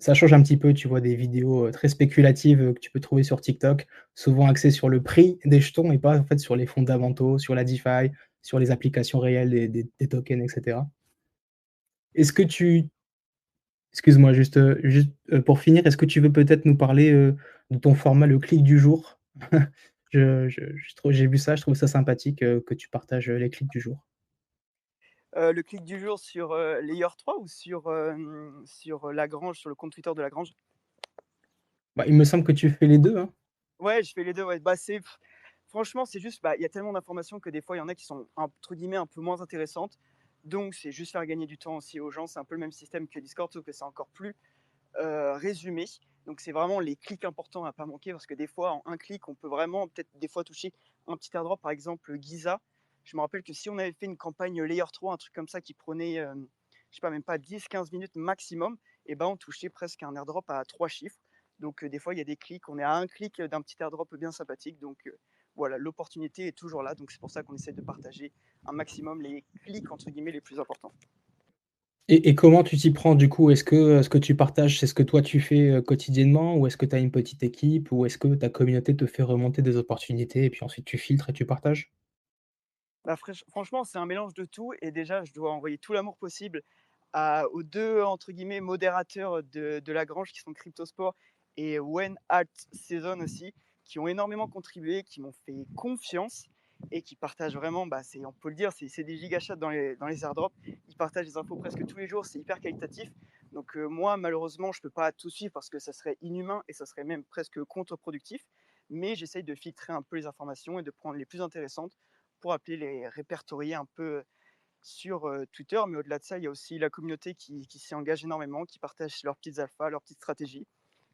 ça change un petit peu, tu vois? Des vidéos, très spéculatives, que tu peux trouver sur TikTok, souvent axées sur le prix des jetons et pas en fait sur les fondamentaux, sur la DeFi, sur les applications réelles des tokens et cetera. Est-ce que tu Excuse-moi, pour finir, est-ce que tu veux peut-être nous parler, de ton format, le clic du jour? J'ai vu ça, je trouve ça sympathique, que tu partages, les clics du jour. Le clic du jour sur Layer 3 ou sur Lagrange, sur le compte Twitter de Lagrange. Bah, il me semble que tu fais les 2, hein? Ouais, je fais les deux. Ouais. Bah, franchement, c'est juste, bah, il y a tellement d'informations que des fois, il y en a qui sont, entre guillemets, un peu moins intéressantes. Donc, c'est juste faire gagner du temps aussi aux gens. C'est un peu le même système que Discord, sauf que c'est encore plus résumé. Donc, c'est vraiment les clics importants à pas manquer parce que des fois, en un clic, on peut vraiment peut-être des fois toucher un petit airdrop, par exemple Giza. Je me rappelle que si on avait fait une campagne Layer 3, un truc comme ça qui prenait, je sais pas, même pas 10-15 minutes maximum, et ben on touchait presque un airdrop à 3 chiffres. Donc des fois, il y a des clics, on est à un clic d'un petit airdrop bien sympathique. Donc voilà, l'opportunité est toujours là. Donc c'est pour ça qu'on essaie de partager un maximum les clics, entre guillemets, les plus importants. Et comment tu t'y prends du coup? Est-ce que, ce que tu partages, c'est ce que toi tu fais, quotidiennement? Ou est-ce que tu as une petite équipe? Ou est-ce que ta communauté te fait remonter des opportunités et puis ensuite tu filtres et tu partages? Bah, franchement, c'est un mélange de tout. Et déjà, je dois envoyer tout l'amour possible aux deux, entre guillemets, modérateurs de Lagrange qui sont Cryptosport et When Art Season aussi, qui ont énormément contribué, qui m'ont fait confiance et qui partagent vraiment, bah, on peut le dire, c'est des gigachats dans les airdrops. Ils partagent des infos presque tous les jours, c'est hyper qualitatif. Donc moi, malheureusement, je ne peux pas tout suivre parce que ça serait inhumain et ça serait même presque contre-productif. Mais j'essaye de filtrer un peu les informations et de prendre les plus intéressantes pour appeler les répertorier un peu sur Twitter. Mais au-delà de ça, il y a aussi la communauté qui s'y engage énormément, qui partage leurs petites alphas, leurs petites stratégies.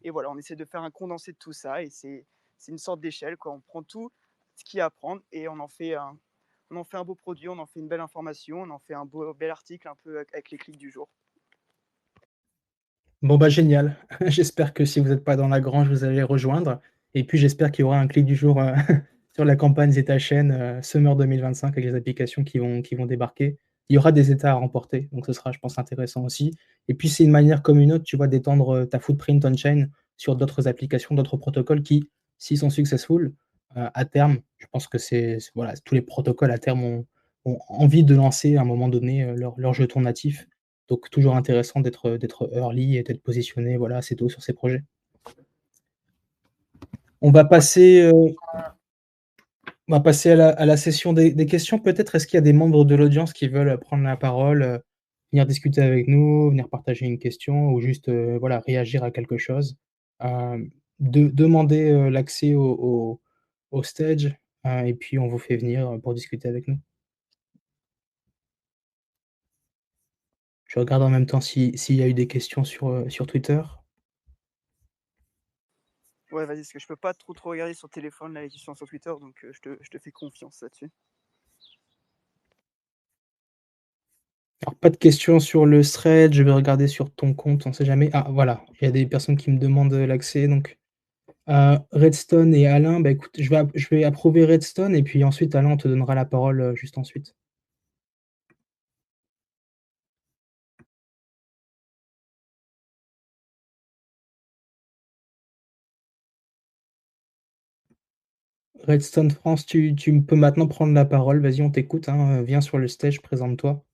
Et voilà, on essaie de faire un condensé de tout ça. Et c'est une sorte d'échelle, quoi. On prend tout ce qu'il y a à prendre et on en fait un beau produit, on en fait une belle information, on en fait un bel article un peu avec les clics du jour. Bon, bah, génial. J'espère que si vous êtes pas dans la grange, vous allez les rejoindre et puis j'espère qu'il y aura un clic du jour, sur la campagne Zeta Chain, Summer 2025 avec les applications qui vont débarquer. Il y aura des États à remporter, donc ce sera, je pense, intéressant aussi et puis c'est une manière comme une autre, tu vois, d'étendre, ta footprint on-chain sur d'autres applications, d'autres protocoles qui, s'ils sont successful, à terme, je pense que voilà, tous les protocoles à terme ont envie de lancer à un moment donné, leur jeton natif. Donc toujours intéressant d'être early et d'être positionné, voilà, assez tôt sur ces projets. On va Ouais, passer, on va passer à la session des questions peut-être. Est-ce qu'il y a des membres de l'audience qui veulent prendre la parole, venir discuter avec nous, venir partager une question ou juste, voilà, réagir à quelque chose? Demandez, l'accès au stage, et puis on vous fait venir, pour discuter avec nous. Je regarde en même temps s'il y a eu des questions sur Twitter. ouais, vas-y, parce que je peux pas trop regarder sur téléphone là, les questions sur Twitter, donc je te fais confiance là-dessus. Alors pas de questions sur le thread, je vais regarder sur ton compte, on sait jamais. Ah voilà, il y a des personnes qui me demandent, l'accès donc, Redstone et Alain, bah, écoute, je vais approuver Redstone et puis ensuite Alain, on te donnera la parole, juste ensuite. Redstone France, tu peux maintenant prendre la parole, vas-y, on t'écoute, hein, viens sur le stage, présente-toi.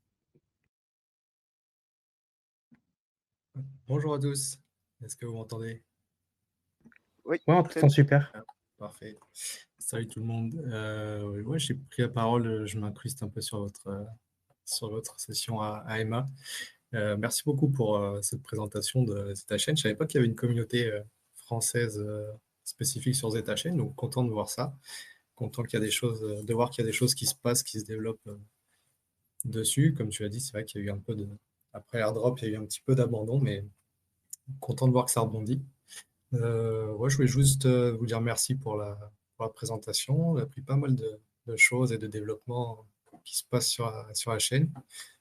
Bonjour à tous, est-ce que vous m'entendez? Oui, Ouais, on très t'entend bien. super. Ah, parfait. Salut tout le monde. Ouais, j'ai pris la parole, je m'incruste un peu sur votre session à Emma. Merci beaucoup pour cette présentation de ZetaChain. Je ne savais pas qu'il y avait une communauté française spécifique sur ZetaChain, donc content de voir ça. Content qu'il y a des choses, de voir qu'il y a des choses qui se passent, qui se développent dessus. Comme tu l'as dit, c'est vrai qu'il y a eu un peu de. Après AirDrop, il y a eu un petit peu d'abandon, mais content de voir que ça rebondit. Ouais, je voulais juste vous dire merci pour la présentation. On a appris pas mal de choses et de développements qui se passent sur la chaîne.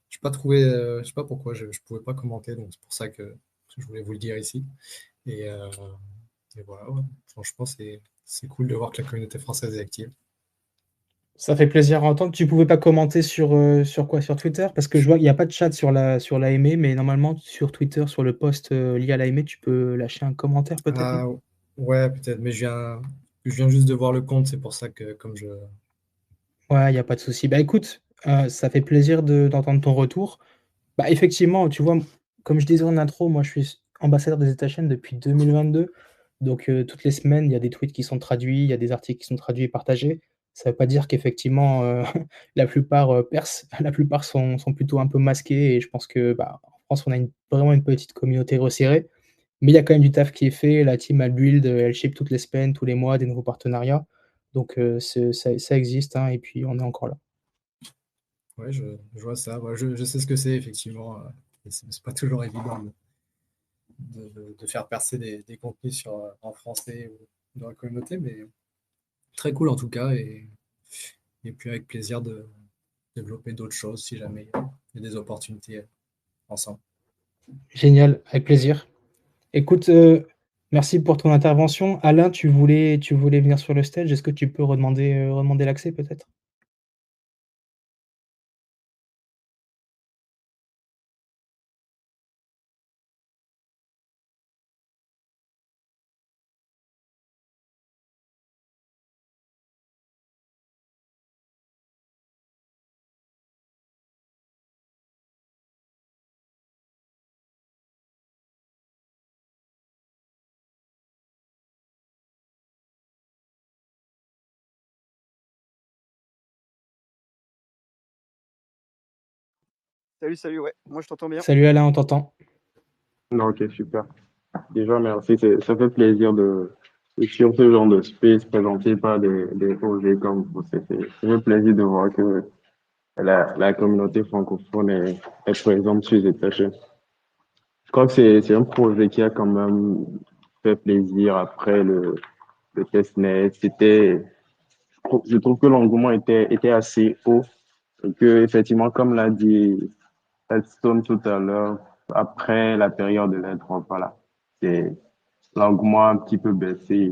Je n'ai pas trouvé, je sais pas pourquoi, je ne pouvais pas commenter, donc c'est pour ça que je voulais vous le dire ici. Et, euh, et voilà, ouais. Franchement, c'est cool de voir que la communauté française est active. Ça fait plaisir à entendre. Tu pouvais pas commenter sur quoi? Sur Twitter? Parce que je vois qu'il y a pas de chat sur l'AME, mais normalement sur Twitter, sur le post, lié à l'AME, tu peux lâcher un commentaire peut-être, non? Ah, ouais, peut-être, mais je viens juste de voir le compte, c'est pour ça que comme je. Ouais, il y a pas de souci. Bah, écoute, ça fait plaisir d'entendre ton retour. Bah, effectivement, tu vois, comme je disais en intro, moi, je suis ambassadeur des États-Unis depuis 2022. Donc, toutes les semaines, il y a des tweets qui sont traduits, il y a des articles qui sont traduits et partagés. Ça ne veut pas dire qu'effectivement, la plupart, percent. La plupart sont plutôt un peu masqués et je pense que, bah, en France, on a vraiment une petite communauté resserrée. Mais il y a quand même du taf qui est fait. La team, elle build, elle ship toutes les semaines, tous les mois, des nouveaux partenariats. Donc, ça existe, hein, et puis on est encore là. Ouais, je vois ça. Ouais, je sais ce que c'est, effectivement. Et c'est pas toujours évident de faire percer des contenus en français ou dans la communauté, mais très cool en tout cas. Et puis avec plaisir de développer d'autres choses si jamais il y a des opportunités ensemble. Génial, avec plaisir. Écoute, merci pour ton intervention. Alain, tu voulais venir sur le stage. Est-ce que tu peux redemander l'accès peut-être? Salut, salut, ouais, moi je t'entends bien. Salut Alain, on t'entend. Non, ok, super. Déjà, merci. Ça fait plaisir de sur ce genre de space présenté par des OG comme vous. Ça fait plaisir de voir que la communauté francophone est présente sur les tâches. Je crois que c'est un projet qui a quand même fait plaisir après le testnet. Je trouve que l'engouement était assez haut et que, effectivement, comme l'a dit Headstone tout à l'heure, après la période de l'intro, voilà. C'est l'engouement a un petit peu baissé.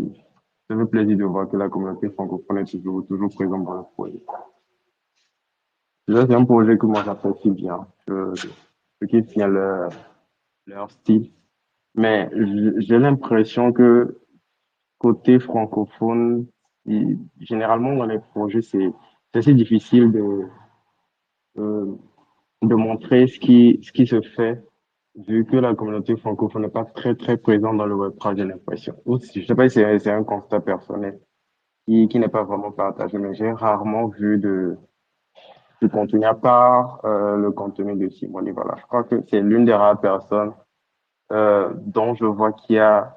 Ça fait plaisir de voir que la communauté francophone est toujours présente dans le projet. Déjà, c'est un projet que moi j'apprécie bien. Ce qui tient leur style. Mais j'ai l'impression que côté francophone, généralement dans les projets, c'est assez difficile euh, de montrer ce qui se fait, vu que la communauté francophone n'est pas très, très présente dans le Web3, j'ai l'impression. Aussi, je sais pas si c'est un constat personnel qui n'est pas vraiment partagé, mais j'ai rarement vu du contenu à part le contenu de Simone. Voilà, je crois que c'est l'une des rares personnes dont je vois qu'il y a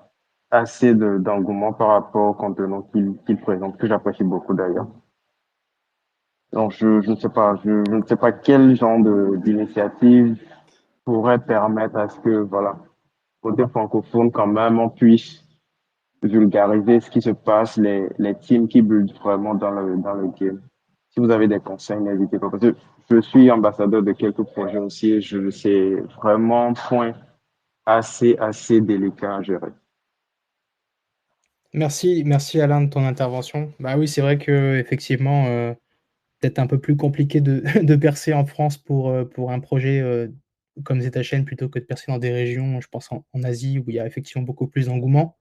assez d'engouement par rapport au contenu qu'il présente, que j'apprécie beaucoup d'ailleurs. Donc, je ne sais pas, je ne sais pas quel genre d'initiative pourrait permettre à ce que, voilà, côté francophone, quand même, on puisse vulgariser ce qui se passe, les teams qui bullent vraiment dans le game. Si vous avez des conseils, n'hésitez pas, parce que je suis ambassadeur de quelques projets aussi et je sais vraiment point assez délicat à gérer. Merci Alain de ton intervention. Bah oui, c'est vrai qu'effectivement, peut-être un peu plus compliqué de de percer en France pour un projet, comme ZetaChain plutôt que de percer dans des régions, je pense en Asie où il y a effectivement beaucoup plus d'engouement.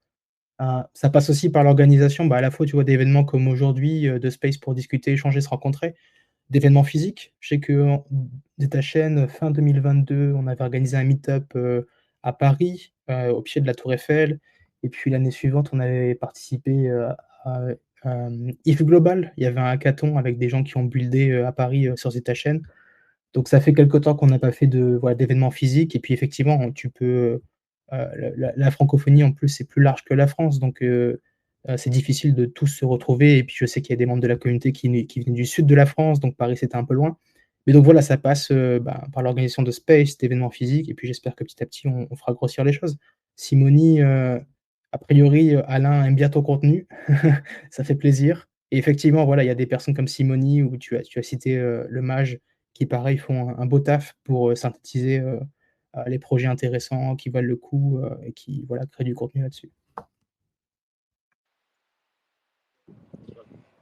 Ça passe aussi par l'organisation, bah, à la fois, tu vois, d'événements comme aujourd'hui, de space pour discuter, échanger, se rencontrer, d'événements physiques. Je sais qu'en ZetaChain, fin 2022, on avait organisé un meet-up, à Paris, au pied de la tour Eiffel et puis l'année suivante, on avait participé, à, If Global. Il y avait un hackathon avec des gens qui ont buildé, à Paris, sur ZetaChain. Donc ça fait quelque temps qu'on n'a pas fait voilà, d'événements physiques et puis effectivement, tu peux, la francophonie en plus, c'est plus large que la France, donc c'est difficile de tous se retrouver et puis je sais qu'il y a des membres de la communauté qui venaient du sud de la France, donc Paris, c'était un peu loin. Mais donc voilà, ça passe, par l'organisation de space, d'événements physiques et puis j'espère que petit à petit, on fera grossir les choses. Simoni, a priori, Alain aime bien ton contenu, ça fait plaisir et effectivement, voilà, il y a des personnes comme Simoni où tu as cité, le mage qui pareil font un beau taf pour, synthétiser, les projets intéressants qui valent le coup, et qui voilà, créent du contenu là-dessus.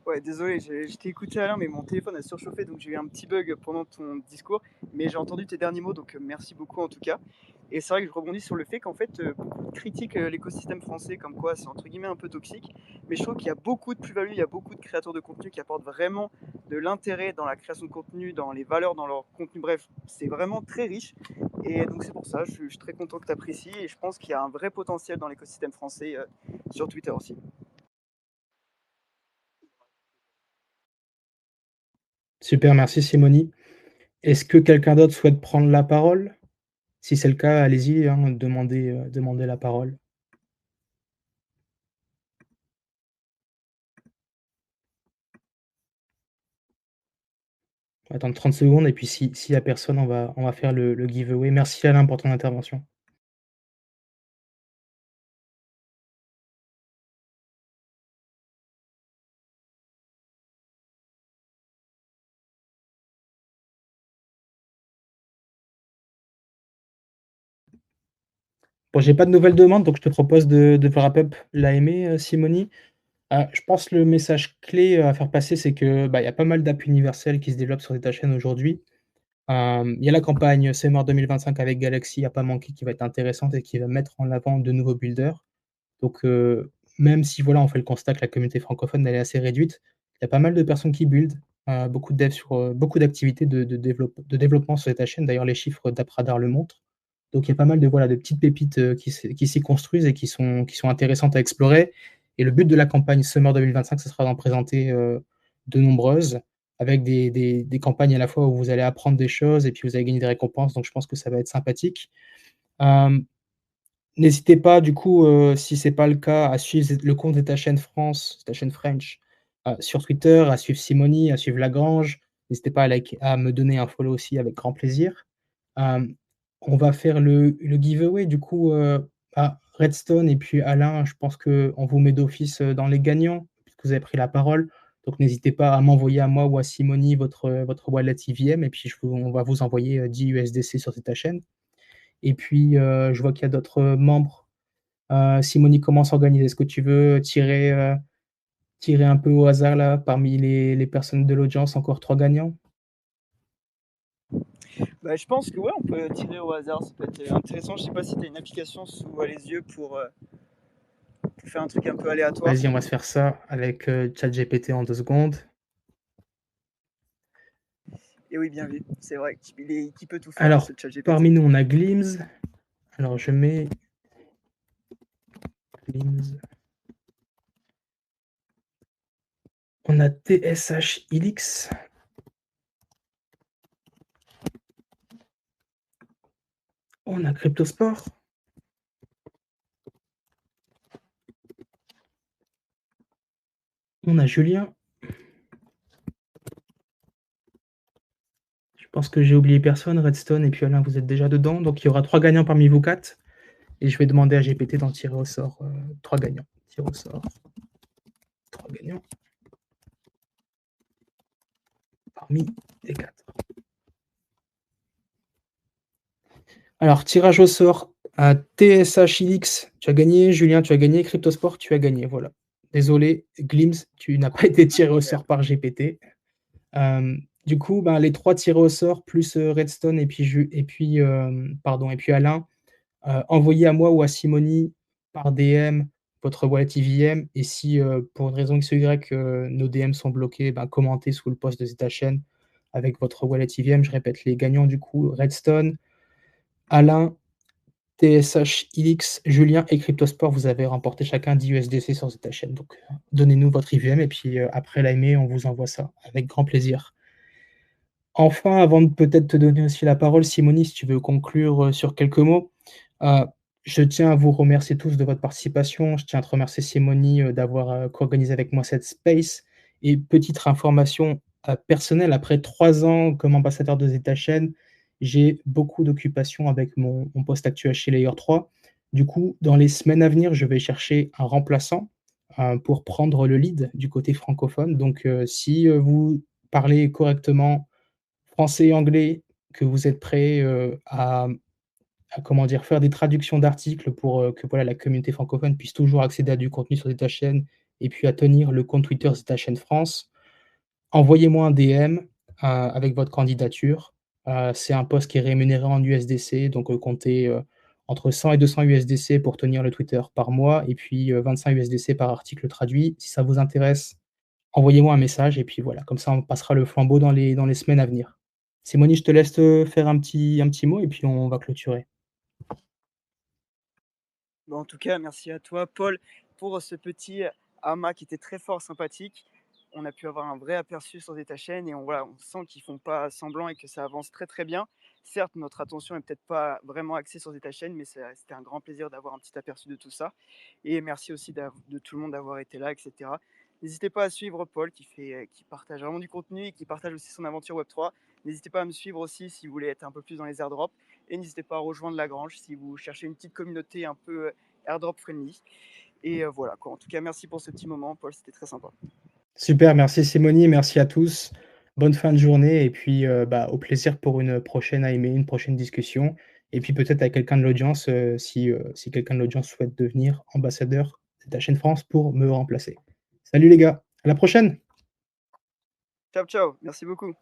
Ouais, désolé, je t'ai écouté Alain, mais mon téléphone a surchauffé, donc j'ai eu un petit bug pendant ton discours. Mais j'ai entendu tes derniers mots, donc merci beaucoup en tout cas. Et c'est vrai que je rebondis sur le fait qu'en fait, beaucoup critiquent l'écosystème français, comme quoi c'est entre guillemets un peu toxique. Mais je trouve qu'il y a beaucoup de plus-value, il y a beaucoup de créateurs de contenu qui apportent vraiment de l'intérêt dans la création de contenu, dans les valeurs, dans leur contenu. Bref, c'est vraiment très riche. Et donc c'est pour ça, je suis très content que tu apprécies. Et je pense qu'il y a un vrai potentiel dans l'écosystème français sur Twitter aussi. Super, merci Simoni. Est-ce que quelqu'un d'autre souhaite prendre la parole? Si c'est le cas, allez-y, hein, demandez la parole. On va attendre 30 secondes et puis s'il y a personne, on va faire le giveaway. Merci Alain pour ton intervention. Bon, j'ai pas de nouvelles demandes, donc je te propose de wrap up l'AME, Simoni. Je pense le message clé à faire passer, c'est que, bah, il y a pas mal d'apps universelles qui se développent sur ta chaîne aujourd'hui. Il y a la campagne Summer 2025 avec Galaxy à pas manquer qui va être intéressante et qui va mettre en avant de nouveaux builders. Donc, même si voilà, on fait le constat que la communauté francophone elle est assez réduite, il y a pas mal de personnes qui build, beaucoup de devs sur, beaucoup d'activités de développement sur ta chaîne. D'ailleurs, les chiffres d'AppRadar le montrent. Donc il y a pas mal de, voilà, de petites pépites, qui s'y construisent et qui sont intéressantes à explorer et le but de la campagne Summer 2025, ce sera d'en présenter, de nombreuses avec des campagnes à la fois où vous allez apprendre des choses et puis vous allez gagner des récompenses, donc je pense que ça va être sympathique. Hem N'hésitez pas du coup, si c'est pas le cas, à suivre le compte de ta chaîne France, ta chaîne French, sur Twitter, à suivre Simoni, à suivre Lagrange. N'hésitez pas à me donner un follow aussi avec grand plaisir. Hem, on va faire le giveaway du coup, à Redstone et puis Alain, je pense qu'on vous met d'office, dans les gagnants, puisque vous avez pris la parole. Donc n'hésitez pas à m'envoyer à moi ou à Simoni votre wallet IVM et puis on va vous envoyer, 10 USDC sur cette chaîne. Et puis, je vois qu'il y a d'autres membres. Simoni, comment s'organiser? Est-ce que tu veux tirer un peu au hasard là, parmi les personnes de l'audience, encore 3 gagnants? Bah, je pense que ouais, on peut tirer au hasard, ça peut être intéressant. Je sais pas si tu as une application sous les yeux pour faire un truc un peu aléatoire. Vas-y, on va se faire ça avec, ChatGPT en 2 secondes. Et oui, bien vu. C'est vrai qu'il peut tout faire, Alors, ce ChatGPT. parmi nous, on a Glims. Alors, je mets Glims. On a TSH Helix. On a Cryptosport. On a Julien. Je pense que j'ai oublié personne. Redstone et puis Alain, vous êtes déjà dedans. Donc, il y aura 3 gagnants parmi vous 4. Et je vais demander à GPT d'en tirer au sort 3 gagnants. Tire au sort 3 gagnants parmi les 4. Alors, tirage au sort à TSH Helix, tu as gagné. Julien, tu as gagné. Cryptosport, tu as gagné. Voilà. Désolé, Glims, tu n'as pas été tiré au sort par GPT. Du coup, ben, les 3 tirés au sort, plus Redstone et puis Alain, envoyez à moi ou à Simoni par DM votre wallet EVM. Et si pour une raison X ou Y, nos DM sont bloqués, ben, commentez sous le post de cette chaîne avec votre wallet EVM. Je répète, les gagnants du coup, Redstone, Alain, TSH Helix, Julien et Cryptosport, vous avez remporté chacun 10 USDC sur cette chaîne. Donc, donnez-nous votre IVM et puis après l'AME, on vous envoie ça avec grand plaisir. Enfin, avant de peut-être te donner aussi la parole, Simoni, si tu veux conclure sur quelques mots, je tiens à vous remercier tous de votre participation. Je tiens à te remercier, Simoni, d'avoir co-organisé avec moi cette space. Et petite information personnelle, après 3 ans comme ambassadeur de ZetaChain, j'ai beaucoup d'occupations avec mon poste actuel chez Layer 3. Du coup, dans les semaines à venir, je vais chercher un remplaçant pour prendre le lead du côté francophone. Donc, si vous parlez correctement français et anglais, que vous êtes prêt à comment dire, faire des traductions d'articles pour que voilà, la communauté francophone puisse toujours accéder à du contenu sur ZetaChain et puis à tenir le compte Twitter ZetaChain France. Envoyez-moi un DM avec votre candidature. C'est un poste qui est rémunéré en USDC, donc comptez entre 100 et 200 USDC pour tenir le Twitter par mois et puis 25 USDC par article traduit. Si ça vous intéresse, envoyez-moi un message et puis voilà, comme ça on passera le flambeau dans les semaines à venir. Simoni, je te laisse faire un petit mot et puis on va clôturer. Bon, en tout cas, merci à toi, Paul, pour ce petit amas qui était très fort, sympathique. On a pu avoir un vrai aperçu sur ta chaîne et on sent qu'ils font pas semblant et que ça avance très très bien. Certes, notre attention n'est peut-être pas vraiment axée sur ta chaîne, mais c'était un grand plaisir d'avoir un petit aperçu de tout ça. Et merci aussi de tout le monde d'avoir été là, etc. N'hésitez pas à suivre Paul qui partage vraiment du contenu et qui partage aussi son aventure Web3. N'hésitez pas à me suivre aussi si vous voulez être un peu plus dans les airdrops. Et n'hésitez pas à rejoindre la Grange si vous cherchez une petite communauté un peu airdrop friendly. Et voilà quoi. En tout cas, merci pour ce petit moment, Paul, c'était très sympa. Super, merci Simoni, merci à tous. Bonne fin de journée et puis au plaisir pour une prochaine AME, une prochaine discussion. Et puis peut-être avec quelqu'un de l'audience, si quelqu'un de l'audience souhaite devenir ambassadeur de ta chaîne France pour me remplacer. Salut les gars, à la prochaine. Ciao, ciao, merci beaucoup.